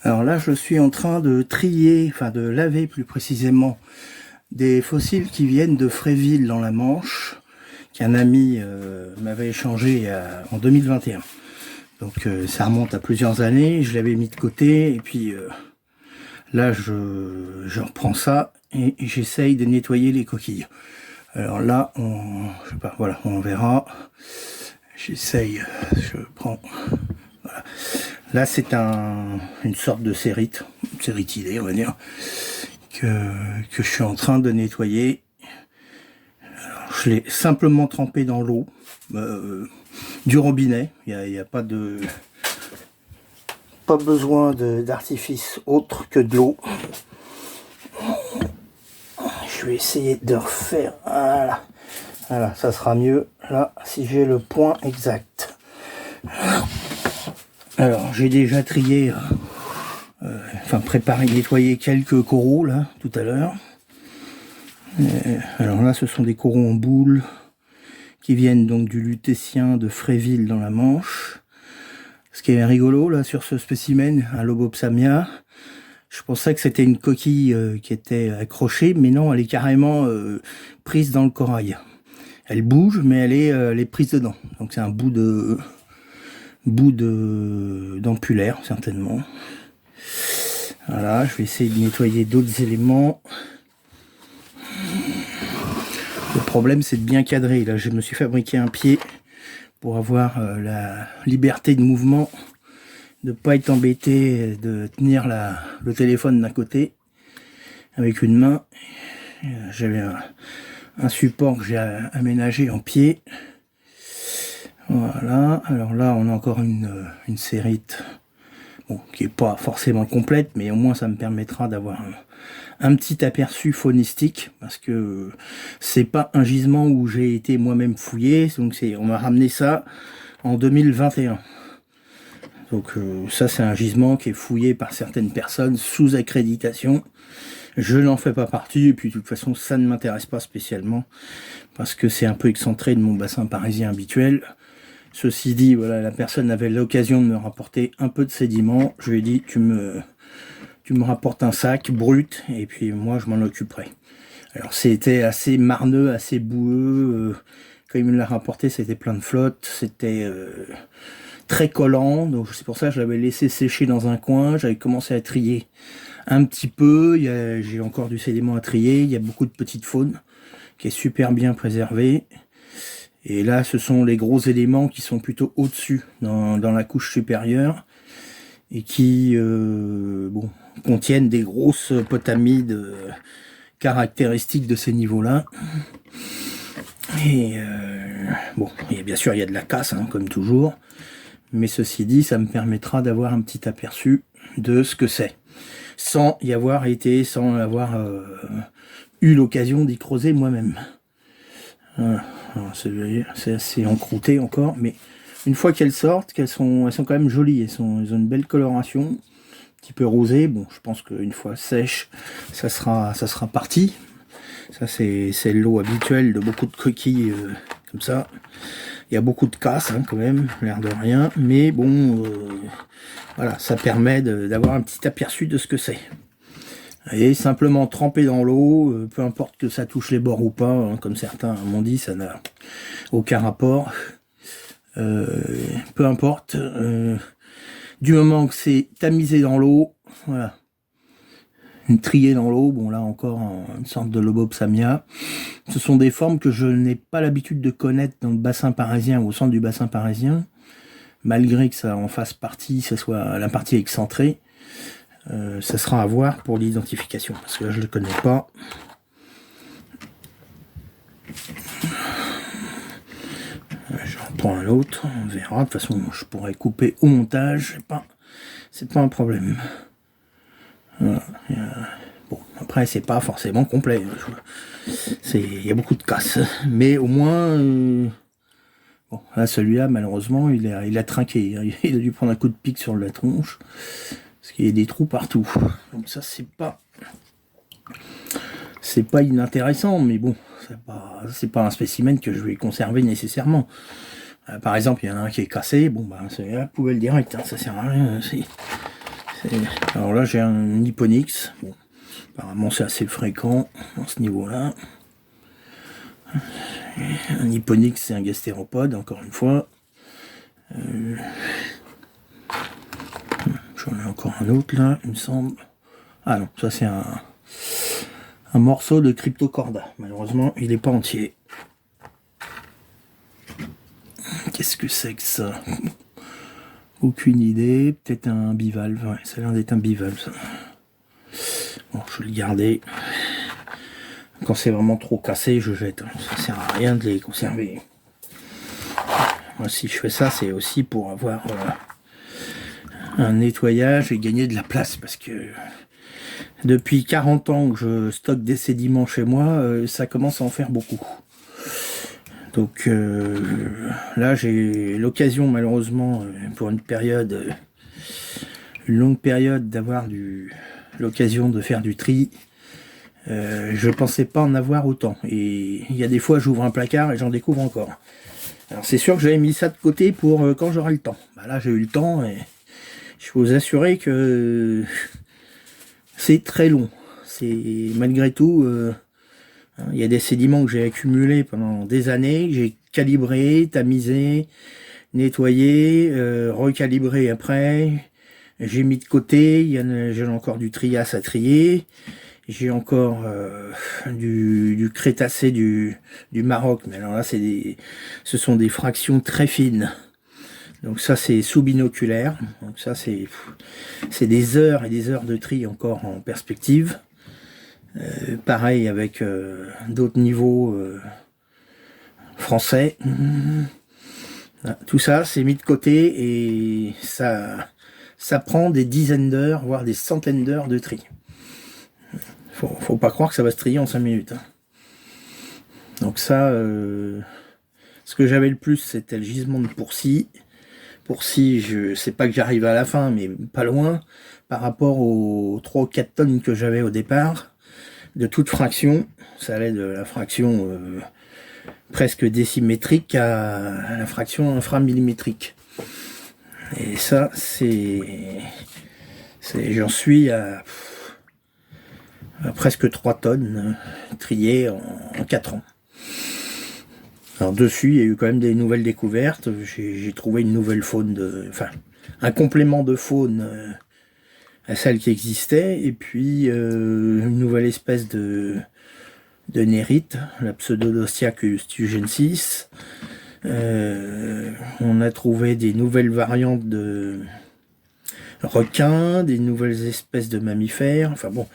Alors là, je suis en train de trier, enfin de laver plus précisément, des fossiles qui viennent de Fréville dans la Manche, qu'un ami m'avait échangé en 2021. Donc ça remonte à plusieurs années, je l'avais mis de côté, et puis là je reprends ça et j'essaye de nettoyer les coquilles. Alors là, je sais pas, voilà, on verra. J'essaye, je prends... Voilà. Là, c'est une sorte de céritidé, on va dire, que je suis en train de nettoyer. Alors, je l'ai simplement trempé dans l'eau du robinet. Il n'y a pas besoin d'artifice autre que de l'eau. Je vais essayer de refaire. Voilà, ça sera mieux là si j'ai le point exact. Alors, j'ai déjà trié, préparé, nettoyé quelques coraux, là, tout à l'heure. Alors là, ce sont des coraux en boule, qui viennent donc du lutétien de Fréville dans la Manche. Ce qui est rigolo, là, sur ce spécimen, un Lobopsamia, je pensais que c'était une coquille qui était accrochée, mais non, elle est carrément prise dans le corail. Elle bouge, mais elle est prise dedans. Donc c'est un bout d'ampulaire certainement. Voilà, je vais essayer de nettoyer d'autres éléments. Le problème, c'est de bien cadrer. Là, je me suis fabriqué un pied pour avoir la liberté de mouvement, de pas être embêté, de tenir le téléphone d'un côté avec une main. J'avais un support que j'ai aménagé en pied. Voilà, alors là on a encore une sérite, bon, qui est pas forcément complète, mais au moins ça me permettra d'avoir un petit aperçu faunistique, parce que c'est pas un gisement où j'ai été moi-même fouillé, donc on m'a ramené ça en 2021. Donc ça c'est un gisement qui est fouillé par certaines personnes sous accréditation. Je n'en fais pas partie, et puis de toute façon ça ne m'intéresse pas spécialement, parce que c'est un peu excentré de mon bassin parisien habituel. Ceci dit, voilà, la personne avait l'occasion de me rapporter un peu de sédiments. Je lui ai dit, tu me rapportes un sac brut, et puis moi je m'en occuperai. Alors c'était assez marneux, assez boueux. Quand il me l'a rapporté, c'était plein de flotte, c'était très collant. Donc c'est pour ça que je l'avais laissé sécher dans un coin. J'avais commencé à trier un petit peu. J'ai encore du sédiment à trier. Il y a beaucoup de petites faunes qui est super bien préservée. Et là, ce sont les gros éléments qui sont plutôt au-dessus, dans la couche supérieure, et qui contiennent des grosses potamides caractéristiques de ces niveaux-là. Et bien sûr, il y a de la casse, hein, comme toujours. Mais ceci dit, ça me permettra d'avoir un petit aperçu de ce que c'est, sans avoir eu l'occasion d'y creuser moi-même. Voilà. C'est assez encrouté encore, mais une fois qu'elles sortent, elles sont quand même jolies, elles ont une belle coloration, un petit peu rosée. Bon, je pense qu'une fois sèche, ça sera parti. Ça c'est l'eau habituelle de beaucoup de coquilles comme ça. Il y a beaucoup de casse, hein, quand même, l'air de rien, mais bon, voilà, ça permet d'avoir un petit aperçu de ce que c'est. Et simplement tremper dans l'eau, peu importe que ça touche les bords ou pas, hein, comme certains m'ont dit, ça n'a aucun rapport. Peu importe, du moment que c'est tamisé dans l'eau, voilà, trié dans l'eau, bon là encore une sorte de Lobopsamia. Ce sont des formes que je n'ai pas l'habitude de connaître dans le bassin parisien ou au centre du bassin parisien, malgré que ça en fasse partie, ce soit la partie excentrée. Ça sera à voir pour l'identification, parce que là je ne le connais pas. J'en prends un autre, on verra. De toute façon, je pourrais couper au montage, c'est pas un problème. Voilà. Bon, après, c'est pas forcément complet. Il y a beaucoup de casse, mais au moins, bon, là, celui-là, malheureusement, il a trinqué. Il a dû prendre un coup de pic sur la tronche. Parce qu'il y a des trous partout. Donc ça, c'est pas inintéressant, mais bon, c'est pas un spécimen que je vais conserver nécessairement. Par exemple, il y en a un qui est cassé, bon, bah, c'est la poubelle directe, hein, ça sert à rien. Alors là j'ai un Nipponix, bon, apparemment c'est assez fréquent à ce niveau-là. Un Nipponix c'est un gastéropode, encore une fois. J'en ai encore un autre là, il me semble. Ah non, ça c'est un morceau de Cryptocorda. Malheureusement, il n'est pas entier. Qu'est-ce que c'est que ça? Aucune idée. Peut-être un bivalve. Ouais, ça a l'air d'être un bivalve, ça. Bon, je vais le garder. Quand c'est vraiment trop cassé, je jette. Ça sert à rien de les conserver. Moi, si je fais ça, c'est aussi pour avoir un nettoyage et gagner de la place, parce que depuis 40 ans que je stocke des sédiments chez moi, ça commence à en faire beaucoup. Donc là j'ai l'occasion malheureusement pour une longue période d'avoir l'occasion de faire du tri. Je pensais pas en avoir autant, et il y a des fois j'ouvre un placard et j'en découvre encore. Alors c'est sûr que j'avais mis ça de côté pour quand j'aurai le temps. Bah, là j'ai eu le temps et je peux vous assurer que c'est très long. C'est malgré tout, il y a des sédiments que j'ai accumulés pendant des années, que j'ai calibré, tamisé, nettoyé, recalibré après. J'ai mis de côté, j'ai encore du trias à trier. J'ai encore du crétacé du Maroc, mais alors là ce sont des fractions très fines. Donc ça c'est sous-binoculaire, donc ça c'est des heures et des heures de tri encore en perspective. Pareil avec d'autres niveaux français. Tout ça c'est mis de côté et ça prend des dizaines d'heures, voire des centaines d'heures de tri. Faut pas croire que ça va se trier en 5 minutes. Hein. Donc ça, ce que j'avais le plus, c'était le gisement de Pourcy. Pourcy, je sais pas que j'arrive à la fin, mais pas loin, par rapport aux 3 ou 4 tonnes que j'avais au départ, de toute fraction. Ça allait de la fraction presque décimétrique à la fraction inframillimétrique. Et ça, j'en suis à presque 3 tonnes triées en 4 ans. Alors dessus, il y a eu quand même des nouvelles découvertes. J'ai trouvé une nouvelle faune, un complément de faune à celle qui existait, et puis une nouvelle espèce de nérite, la Pseudodostia stugensis. On a trouvé des nouvelles variantes de requins, des nouvelles espèces de mammifères. Enfin bon,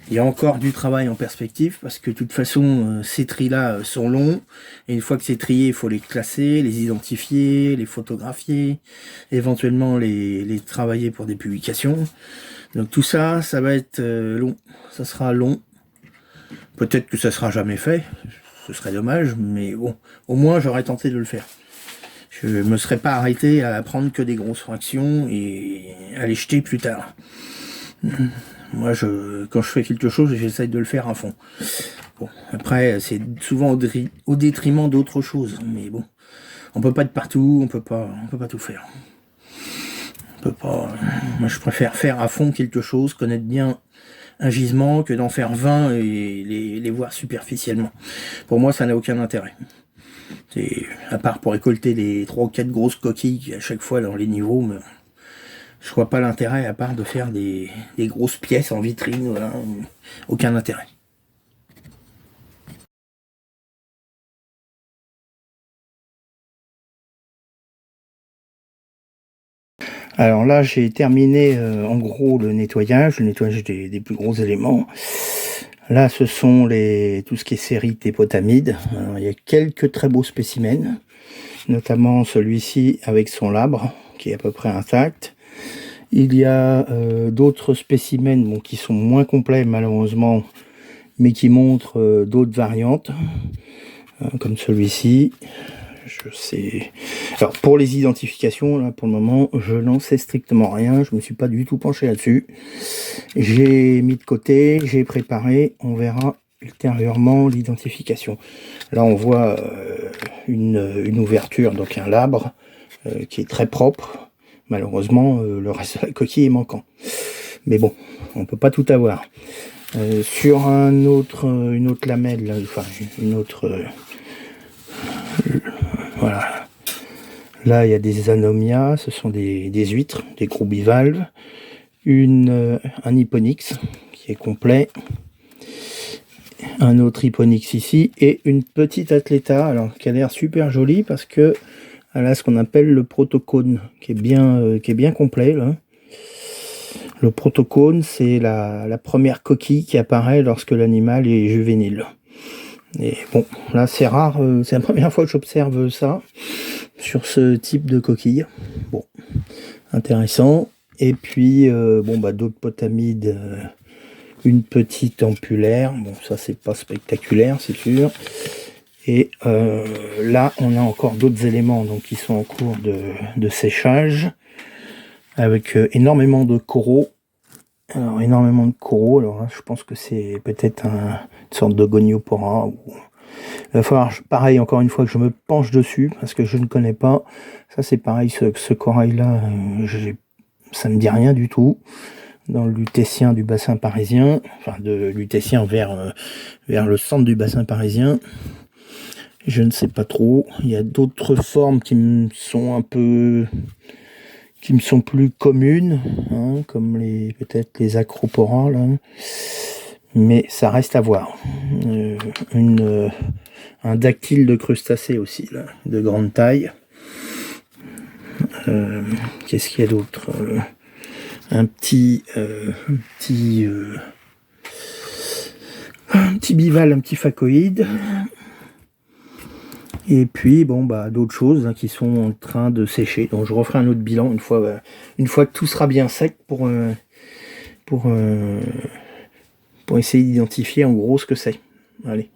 il y a encore du travail en perspective, parce que de toute façon, ces tris-là sont longs, et une fois que c'est trié, il faut les classer, les identifier, les photographier, éventuellement les travailler pour des publications. Donc tout ça, ça va être long, ça sera long. Peut-être que ça sera jamais fait, ce serait dommage, mais bon, au moins j'aurais tenté de le faire. Je me serais pas arrêté à prendre que des grosses fractions et à les jeter plus tard. Moi, quand je fais quelque chose, j'essaye de le faire à fond. Bon, après, c'est souvent au détriment d'autres choses, mais bon, on peut pas être partout, on peut pas tout faire. On peut pas. Moi, je préfère faire à fond quelque chose, connaître bien un gisement, que d'en faire 20 et les voir superficiellement. Pour moi, ça n'a aucun intérêt. À part pour récolter les 3 ou 4 grosses coquilles à chaque fois dans les niveaux, mais je vois pas l'intérêt à part de faire des grosses pièces en vitrine, voilà, aucun intérêt. Alors là j'ai terminé en gros le nettoyage des plus gros éléments. Là ce sont tout ce qui est série potamides. Alors, il y a quelques très beaux spécimens, notamment celui-ci avec son labre qui est à peu près intact. Il y a d'autres spécimens qui sont moins complets malheureusement, mais qui montrent d'autres variantes, comme celui-ci. Alors pour les identifications, là pour le moment, je n'en sais strictement rien. Je me suis pas du tout penché là-dessus. J'ai mis de côté, j'ai préparé. On verra ultérieurement l'identification. Là on voit une ouverture, donc un labre qui est très propre. Malheureusement, le reste de la coquille est manquant. Mais bon, on peut pas tout avoir. Sur une autre lamelle, là, enfin une autre... voilà. Là, il y a des anomias, ce sont des huîtres, des gros bivalves. Un Hyponix qui est complet. Un autre Hyponix ici. Et une petite Athleta, alors qui a l'air super jolie parce que elle a ce qu'on appelle le protocone, qui est bien complet, là. Le protocone, c'est la première coquille qui apparaît lorsque l'animal est juvénile. Et bon, là c'est rare, c'est la première fois que j'observe ça sur ce type de coquille. Bon, intéressant. Et puis, d'autres potamides, une petite ampulaire. Bon, ça c'est pas spectaculaire, c'est sûr. Et là, on a encore d'autres éléments donc, qui sont en cours de séchage, avec énormément de coraux. Alors, énormément de coraux. Alors là, je pense que c'est peut-être une sorte de goniopora. Il va falloir, pareil, encore une fois, que je me penche dessus, parce que je ne connais pas. Ça, c'est pareil, ce corail-là, ça me dit rien du tout. Dans le lutétien du bassin parisien, enfin, de lutétien vers le centre du bassin parisien. Je ne sais pas trop. Il y a d'autres formes qui me sont plus communes, hein, comme peut-être les acroporas, là. Mais ça reste à voir. Un dactyle de crustacés aussi, là, de grande taille. Qu'est-ce qu'il y a d'autre? Un petit bivalve, un petit phacoïde. Et puis, d'autres choses, hein, qui sont en train de sécher. Donc, je referai un autre bilan une fois que tout sera bien sec pour essayer d'identifier en gros ce que c'est. Allez.